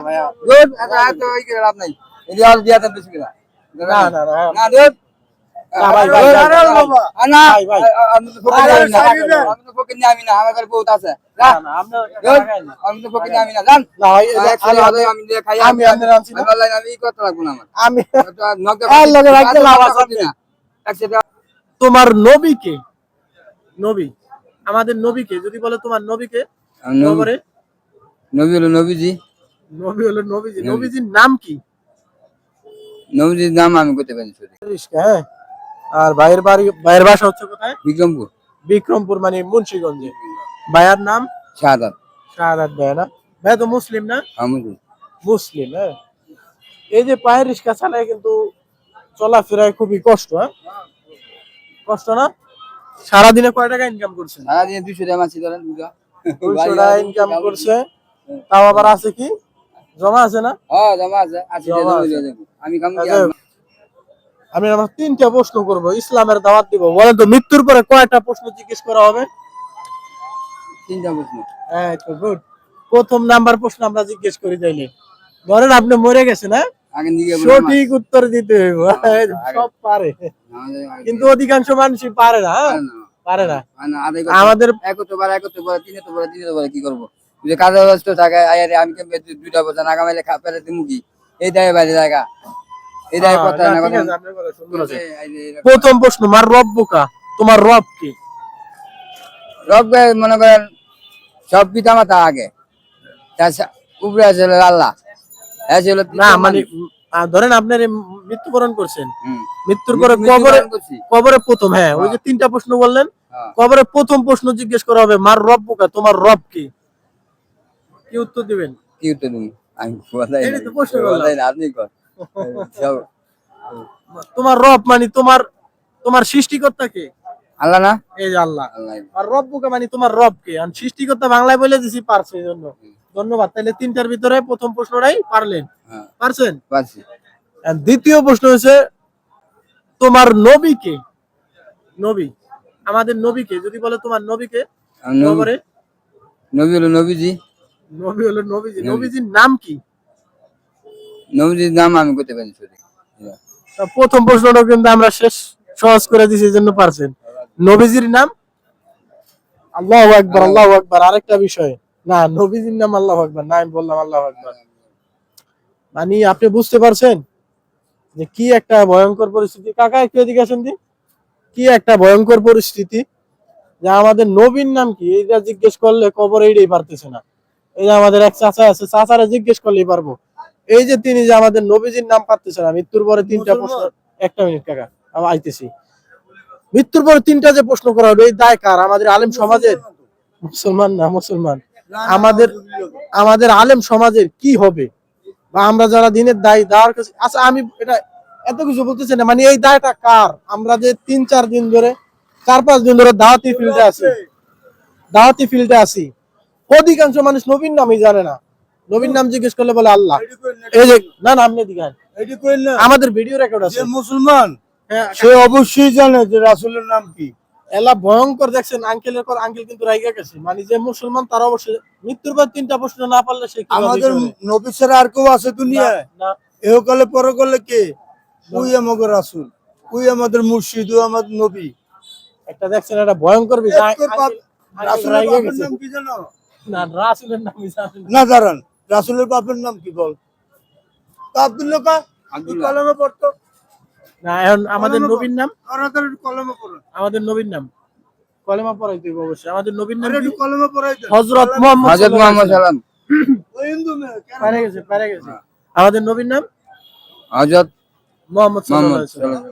দুধ এত ওই করে লাভ নাই। এই আর দিয়া দেন বেশি কিনা। না না না না দুধ না ভাই ভাই না ভাই আমি তো ফকির না আমি না আমার ঘরে বহুত আছে না না আপনি আমি তো ফকির আমি না জান না ভাই আমি দিয়ে খাই আমি আপনার আনছি না আমি করতে লাগবো না আমার আমি নগদ লগে রাখতে লাভ আছে তোমার নবী কে নবী আমাদের নবী কে যদি বলে তোমার নবী কে খবরে নবী হলো নবীজি নবী হলো নবীজি নবীজির নাম কি নবীজির নাম আমি কইতে পারি হ্যাঁ আর ভাইয়ের বাসা হচ্ছে কোথায় বিক্রমপুর বিক্রমপুর মানে মুন্সিগঞ্জে ভাইয়ার নাম শাহাদাত শাহাদাত ভাই না ভাই তো মুসলিম না আমি মুসলিম হ্যাঁ এই যে পায়ের রিক্সা চালায় কিন্তু চলাফেরায় খুবই কষ্ট হ্যাঁ কষ্ট না সারাদিনে কয় টাকা ইনকাম করছেন সারাদিনে 200 টাকা মাছি ধরেন 200 টাকা ইনকাম করছে তাও আবার আছে কি জমা আছে না হ্যাঁ জমা আছে 80 টাকা জমা দেব আমি কাম কি আমি আমার তিনটা প্রশ্ন করব ইসলামের দাওয়াত দিব বলেন তো মৃত্যুর পরে কয়টা প্রশ্ন জিজ্ঞেস করা হবে তিনটা প্রশ্ন হ্যাঁ তো গুড প্রথম নাম্বার প্রশ্ন আমরা জিজ্ঞেস করি তাইলে ধরেন আপনি মরে গেছেন হ্যাঁ আগে নিয়ে সঠিক উত্তর দিতে হইব সব পারে কিন্তু অধিকাংশ মানুষই পারে না পারে না আমাদের একতবার তিনতবার কি করব যে কাজে ব্যস্ত থাকে আয়ারে আমি কেমনে দুইটা বছর আগামাইলে পেলে দিমু কি এই দায় বাইরে জায়গা এই দায় কথা না কথা প্রথম প্রশ্ন মার রব্বুকা তোমার রব কি রব মনে করেন সব পিতা মাতা আগে উপরে আছে আল্লাহ না মানে ধরেন আপনি মৃত্যুবরণ করছেন মৃত্যুর পরে কবরে প্রথম হ্যাঁ ওই যে তিনটা প্রশ্ন বললেন কবরে প্রথম প্রশ্ন জিজ্ঞেস করা হবে মার রব্বুকা তোমার রব কি কি উত্তর দিবেন কি উত্তর দিবেন আমি বলাই এই তো প্রশ্ন করলাম আপনি কর তোমার রব মানে তোমার সৃষ্টিকর্তা কে আল্লাহ না এই যে আল্লাহ আর রব্বুকা মানে তোমার রব কে আর সৃষ্টিকর্তা বাংলায় বলে দিছি পারছে এইজন্য ধন্যবাদ তাহলে তিনটার ভিতরে প্রথম প্রশ্নটাই পারলেন পারছেন পারছি আর দ্বিতীয় প্রশ্ন হচ্ছে তোমার নবী কে নবী আমাদের নবী কে যদি বলে তোমার নবী কে খবরে নবী হলো নবীজি নবী হলো নবীজি নবীজির নাম কি নবীজির নাম আমি কইতে পারি প্রথম প্রশ্নটা কিন্তু আমরা শেষ সহজ করে দিছি এজন্য পারছেন নবীজির নাম আল্লাহু আকবার আল্লাহু আকবার আরেকটা বিষয় না নবীজির নাম আল্লাহু আকবার না আমি বললাম আল্লাহু আকবার মানে আপনি বুঝতে পারছেন যে কি একটা ভয়ঙ্কর পরিস্থিতি কাকা একটু এদিকে আসেন কি একটা ভয়ঙ্কর পরিস্থিতি যে আমাদের নবীর নাম কি এইটা জিজ্ঞেস করলে কবর এইটাই পারতেছে না এই যে আমাদের এক চাচা আছে চাচারা জিজ্ঞেস করলেই পারবো এই যে তিনি যে আমাদের নবীজির নাম পারতেছে না মৃত্যুর পরে তিনটা প্রশ্ন একটা মিনিট কাকা আমি আইতেছি মৃত্যুর পরে তিনটা যে প্রশ্ন করা হবে এই দায় কার আমাদের আলেম সমাজের মুসলমান না মুসলমান আমাদের আলেম সমাজের কি হবে বা আমরা যারা দিনের দায়ী দেওয়ার কাছে আচ্ছা আমি এটা এত কিছু বলতেছি না মানে এই দায়টা কার আমরা যে 3-4 দিন ধরে 4-5 দিন ধরে দাওয়াতি ফিল্ডে আছি অধিকাংশ মানুষ নবীর নামই জানে না নবীর নাম জিজ্ঞেস করলে বলে আল্লাহ এই যে না না আপনি দিগান আমাদের ভিডিও রেকর্ড আছে মুসলমান সে অবশ্যই জানে যে রাসূলের নাম কি এলা ভয়ঙ্কর দেখছেন আঙ্কেল কিন্তু রাইগা গেছে মানে যে মুসলমান তার অবশ্যই মৃত্যুর পর তিনটা প্রশ্ন না পারলে সে আমাদের নবী ছাড়া আর কেউ আছে দুনিয়ায় না এহকালে পরকালে কে ওই আমাদের রাসূল ওই আমাদের মুর্শিদ ও আমাদের নবী একটা দেখছেন এটা ভয়ঙ্কর বিষয় রাসূলের বাপের নাম কি জানো না রাসূলের নাম জানেন না জানেন রাসূলের বাপের নাম কি বল আব্দুল্লাহ কা কলমে পড়তো না এখন আমাদের নবীর নাম কলমে পড়ো আমাদের নবীর নাম কলেমা পড়াইতে হবে অবশ্যই আমাদের নবীর নাম একটু কলমে পড়াইতে হযরত মুহাম্মদ সাল্লাম ওই হিন্দু মে পারে গেছে আমাদের নবীর নাম হযরত মুহাম্মদ সাল্লাল্লাহু আলাইহি ওয়াসাল্লাম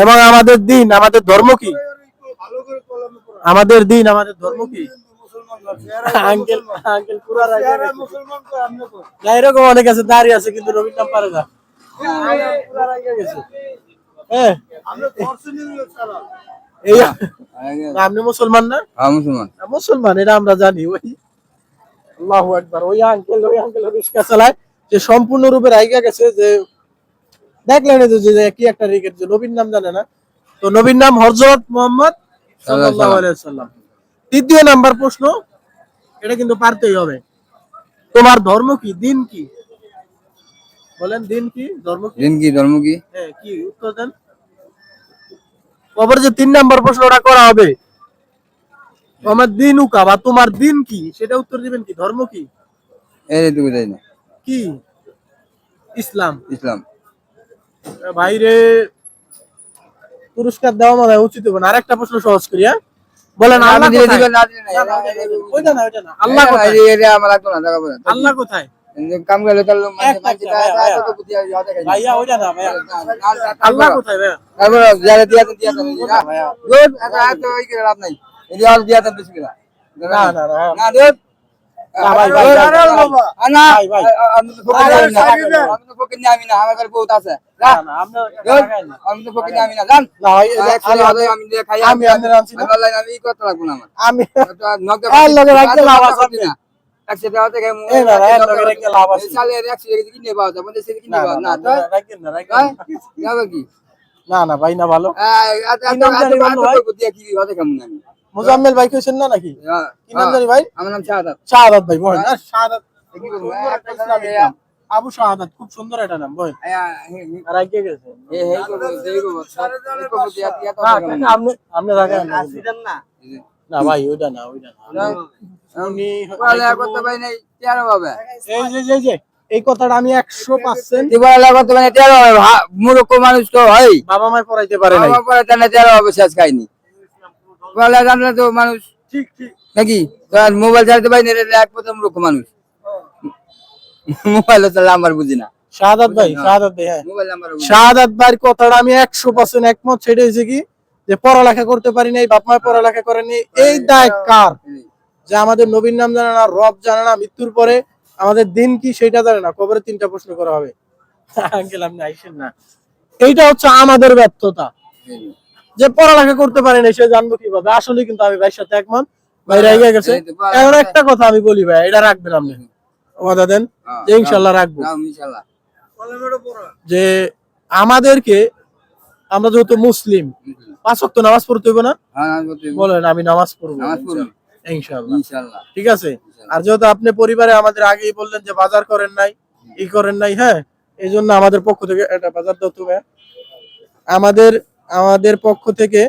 এবং আমাদের দিন আমাদের ধর্ম কি ভালো করে কলমে পড়ো আমাদের দিন আমাদের ধর্ম কি মুসলমান আঙ্কেল পুরো রাজা মুসলমান তো আমনে তো না এরকম অনেক আছে দাঁড়িয়ে আছে কিন্তু নবীর নাম পারে না পুরো রাজা গেছে হ্যাঁ আমরা দর্শনীয় সারা এই আপনি মুসলমান না হ্যাঁ মুসলমান মুসলমান এটা আমরা জানি ওই আল্লাহু আকবার ওই আঙ্কেল রিকশা চালায় যে সম্পূর্ণরূপে রাইগা গেছে যে দেখলেন যে কি একটা রিকেট যে নবীর নাম জানে না তো নবীর নাম হযরত মুহাম্মদ সাল্লাল্লাহু আলাইহি ওয়াসাল্লাম তৃতীয় নাম্বার প্রশ্ন এটা কিন্তু পারতেই হবে তোমার ধর্ম কি দিন কি বলেন দিন কি, ধর্ম কি? দিন কি, ধর্ম কি? হ্যাঁ, কি উত্তর দেন। কবরে যে 3 নাম্বার প্রশ্নটা করা হবে, আমার দিন উকা বা তোমার দিন কি, সেটা উত্তর দিবেন কি, ধর্ম কি? এইটুকু জানি না। কি? ইসলাম। ইসলাম। ভাইরে পুরস্কার দেওয়া মনে হয় উচিত হবে না। আরেকটা প্রশ্ন সহজ করি, হ্যাঁ? বলেন আপনি আল্লাহ দিলে কোথায়? দিবেন, না দিলে নাই। না, না, ওইটা না, ওইটা না। আল্লাহ কোথায়? এটা আমার লাগতো না, টাকা পয়সা। আল্লাহ কোথায়? কাম গেলে তাহলে একটা, ভাইয়া ওইটা না ভাইয়া। আল্লাহ কোথায় ভাইয়া? তারপর যারা দিয়াছেন কোথায় ভাইয়া? গুড, এত ওই করে লাভ নাই। এই যে দিয়াছেন বেশি করে। না, না, না। না দুধ। না, ভাই, ভাই, ভাই, ভাই, ভাই। না, ভাই, ভাই। আমি তো ফকির আরে, আমি না। সাইড দেন। আমি তো ফকির না, আমি না, আমার ঘরে বহুত আছে। না, না, আমরা গুড, লাগাই না। আমি তো ফকির না, আমি না, জান। না, ভাই, এই যে আমি দিয়ে খাই, আমি আপনার আনছি না। আমি করতে লাগবো না আমার। আমি নকটা এর লগে রাখতে লাভ আছে করবি না। একশো টাকা থেকে এই না, এর লগে রাখতে লাভ আছে। সালে 100 টাকা কিনে পাওয়া যায়, বন্ধে সেটা কিনে না, পাওয়া না, না, না, রাখেন না, রাখেন না। যাবে কি? না, না, ভাই না ভালো। এত কি নাম জানি বললো ভাই? দিয়া কি হবে কেমন আমি? মোজাম্মেল ভাই কইছেন না নাকি? কি নাম জানি ভাই? আমার নাম শাহাদাত। শাহাদাত ভাই, বলেন। আর শাহাদাত কি করবো? সুন্দর একটা ইসলামিক নাম। আবু শাহাদাত, খুব সুন্দর একটা নাম, বলেন। আর আগে গেছে। আপনি রাখেন না। না ভাই, ওইটা না, ওইটা না। উনি করতে পারি নাই, তেরো হবে। এই যে এই কথাটা আমি 100% দিবালা করতে পারি নাই, তেরো হবে। মূর্খ মানুষ তো হয়। বাবা মায় পড়াইতে পারে নাই। আমার পরে জানলে তেরো হবে, শেষ খাইনি। পড়ালে জানলে তো মানুষ ঠিক ঠিক। নাকি? তোর মোবাইল চালাতে পারি না, এটা এক প্রথম মূর্খ মানুষ। মোবাইল চালা আমার বুঝি না। শাহাদাত ভাই, শাহাদাত ভাই, হ্যাঁ। মোবাইল নাম্বার শাহাদাত ভাইয়ের কথাটা আমি 100% একমত। সেটা হয়েছে কি, যে পড়ালেখা করতে পারি নাই, বাপ মায় পড়ালেখা করেনি। এই দায় কার? যে আমাদের নবীর নাম জানে না, রব জানে না, মৃত্যুর পরে আমাদের দিন কি সেটা জানে না, কবরে 3টা প্রশ্ন করা হবে। আঙ্কেল আপনি আইসেন না। এইটা হচ্ছে আমাদের ব্যর্থতা, যে পড়ালেখা করতে পারি না, সে জানবো কিভাবে? আসলে কিন্তু আমি ভাইয়ের সাথে একমত। ভাই রাইগা গেছে। এখন একটা কথা আমি বলি ভাই, এটা রাখবেন আপনি, ওয়াদা দেন যে ইনশাল্লাহ রাখবো। ইনশাআল্লাহ। যে আমাদেরকে, আমরা যেহেতু মুসলিম, 5 ওয়াক্ত নামাজ পড়তে হইব না? বলেন আমি নামাজ পড়বো নামাজ পড়বো। ইনশাআল্লাহ। ইনশাআল্লাহ। ঠিক আছে। আর যেহেতু আপনি পরিবারে আমাদের আগেই বললেন যে বাজার করেন নাই, ই করেন নাই, হ্যাঁ, এই জন্য আমাদের পক্ষ থেকে একটা বাজার দাও তুমি। আমাদের আমাদের পক্ষ থেকে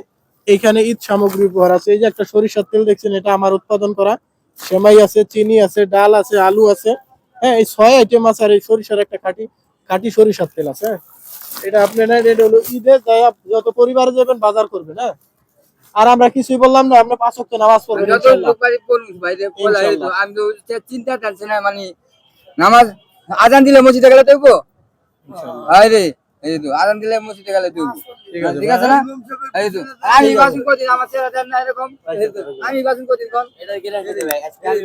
এখানে ঈদ সামগ্রী উপহার আছে। এই যে একটা সরিষার তেল দেখছেন, এটা আমার উৎপাদন করা। সেমাই আছে, চিনি আছে, ডাল আছে, আলু আছে, হ্যাঁ, এই 6 আইটেম আছে। আর এই সরিষার একটা খাঁটি সরিষার তেল আছে, হ্যাঁ। এটা আপনি নেন, এটা হলো ঈদে যত পরিবারে যাবেন বাজার করবেন, হ্যাঁ। আর আমরা কিছুই বললাম না, আমরা 5 ওয়াক্ত নামাজ পড়বেন ইনশাআল্লাহ। আমি তো চিন্তা টানছি না, মানে নামাজ আজান দিলে মসজিদে গেলে দেখবো। আরে এই তো আজান দিলে মসজিদে গেলে দেখবো। ঠিক আছে না? এই তো আমি বাসন করছি, আমার ছেলে দেন না এরকম। আমি বাসন করছি, এটা কি রাখতে ভাই? আজকে আমি